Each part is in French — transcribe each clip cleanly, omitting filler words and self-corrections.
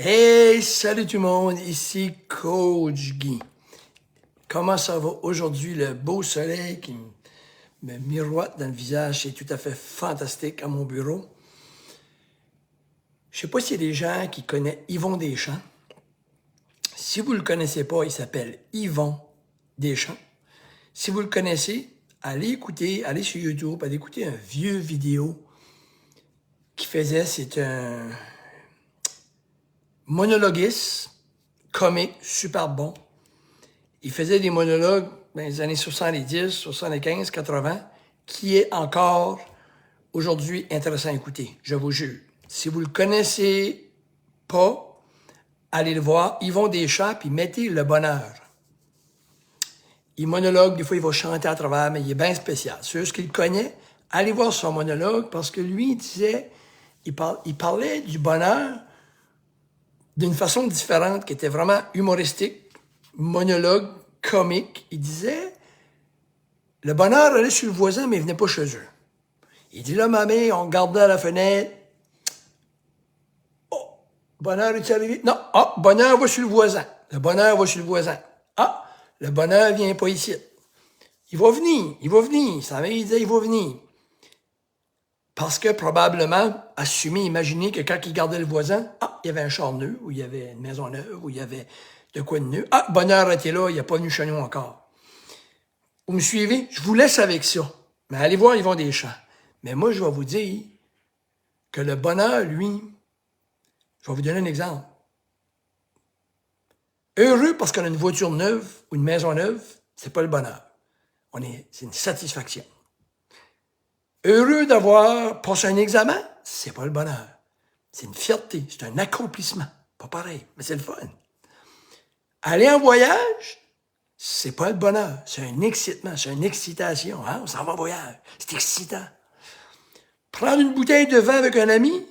Hey, salut tout le monde, ici Coach Guy. Comment ça va aujourd'hui? Le beau soleil qui me miroite dans le visage, c'est tout à fait fantastique à mon bureau. Je sais pas s'il y a des gens qui connaissent Yvon Deschamps. Si vous le connaissez pas, il s'appelle Yvon Deschamps. Si vous le connaissez, allez écouter, allez sur YouTube, allez écouter un vieux vidéo qu'il faisait. C'est un monologuiste, comique, super bon. Il faisait des monologues dans les années 70, 75, 80, qui est encore aujourd'hui intéressant à écouter, je vous jure. Si vous le connaissez pas, allez le voir. Yvon Deschamps, puis mettez le bonheur. Il monologue, des fois il va chanter à travers, mais il est bien spécial. Ceux qui le connaissent, allez voir son monologue, parce que lui, il disait, il parlait du bonheur d'une façon différente, qui était vraiment humoristique, monologue, comique. Il disait, le bonheur allait sur le voisin, mais il venait pas chez eux. Il dit, là, mamie, on regardait à la fenêtre. Oh, bonheur est arrivé? Non, bonheur va sur le voisin. Le bonheur va sur le voisin. Ah, le bonheur vient pas ici. Il va venir. Sa mère, il disait, il va venir. Parce que probablement, assumer, imaginer que quand il gardait le voisin, il y avait un char neuf, ou il y avait une maison neuve, ou il y avait de quoi de neuf. Bonheur était là, il n'a pas venu chez nous encore. Vous me suivez? Je vous laisse avec ça. Mais allez voir Yvon Deschamps. Mais moi, je vais vous dire que le bonheur, lui, je vais vous donner un exemple. Heureux parce qu'on a une voiture neuve ou une maison neuve, c'est pas le bonheur. C'est une satisfaction. Heureux d'avoir passé un examen, c'est pas le bonheur. C'est une fierté, c'est un accomplissement. Pas pareil, mais c'est le fun. Aller en voyage, c'est pas le bonheur, c'est un excitement, c'est une excitation. Hein? On s'en va en voyage, c'est excitant. Prendre une bouteille de vin avec un ami,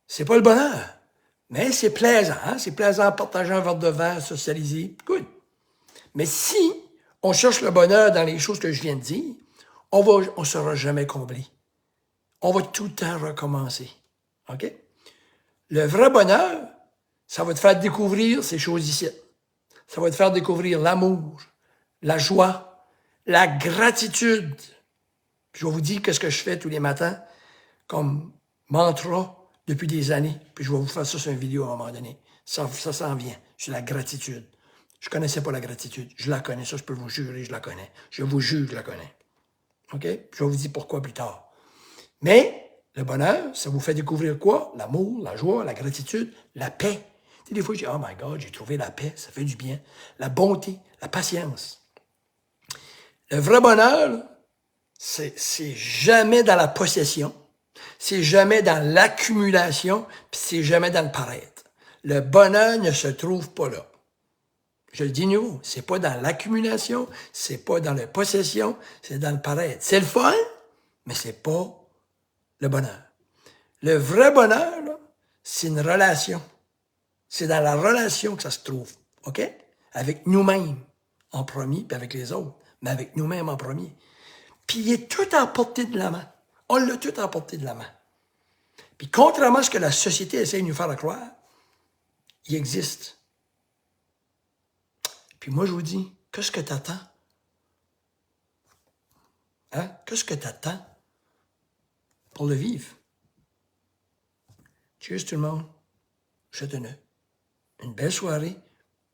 c'est pas le bonheur, mais c'est plaisant. Hein? C'est plaisant de partager un verre de vin, socialiser. Good. Mais si on cherche le bonheur dans les choses que je viens de dire, on sera jamais comblé. On va tout le temps recommencer. OK? Le vrai bonheur, ça va te faire découvrir ces choses ici. Ça va te faire découvrir l'amour, la joie, la gratitude. Puis je vais vous dire qu'est-ce que je fais tous les matins comme mantra depuis des années. Puis je vais vous faire ça sur une vidéo à un moment donné. Ça s'en vient. C'est la gratitude. Je connaissais pas la gratitude. Je la connais. Ça, je peux vous jurer, je la connais. Je vous jure, je la connais. OK? Puis je vais vous dire pourquoi plus tard. Mais le bonheur, ça vous fait découvrir quoi? L'amour, la joie, la gratitude, la paix. Tu sais, des fois, je dis, oh my God, j'ai trouvé la paix, ça fait du bien. La bonté, la patience. Le vrai bonheur, c'est jamais dans la possession, c'est jamais dans l'accumulation, puis c'est jamais dans le paraître. Le bonheur ne se trouve pas là. Je le dis de nouveau, c'est pas dans l'accumulation, c'est pas dans la possession, c'est dans le paraître. C'est le fun, mais c'est pas le bonheur. Le vrai bonheur, là, c'est une relation. C'est dans la relation que ça se trouve, OK? Avec nous-mêmes en premier, puis avec les autres, mais avec nous-mêmes en premier. Puis il est tout à portée de la main. On l'a tout à portée de la main. Puis contrairement à ce que la société essaie de nous faire croire, il existe. Puis moi, je vous dis, qu'est-ce que t'attends? Hein? Qu'est-ce que t'attends pour le vivre? Cheers tout le monde. Je te donne une belle soirée.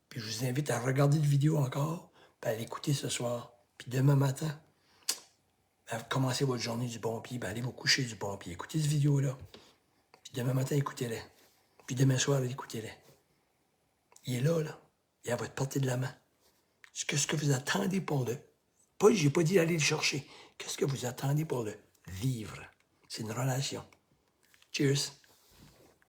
Puis je vous invite à regarder la vidéo encore, puis à l'écouter ce soir. Puis demain matin, commencez votre journée du bon pied, puis allez vous coucher du bon pied. Écoutez cette vidéo-là. Puis demain matin, écoutez-la. Puis demain soir, écoutez-la. Il est là. Il est à votre portée de la main. Qu'est-ce que vous attendez pour le... J'ai pas dit d'aller le chercher. Qu'est-ce que vous attendez pour le vivre? C'est une relation. Cheers.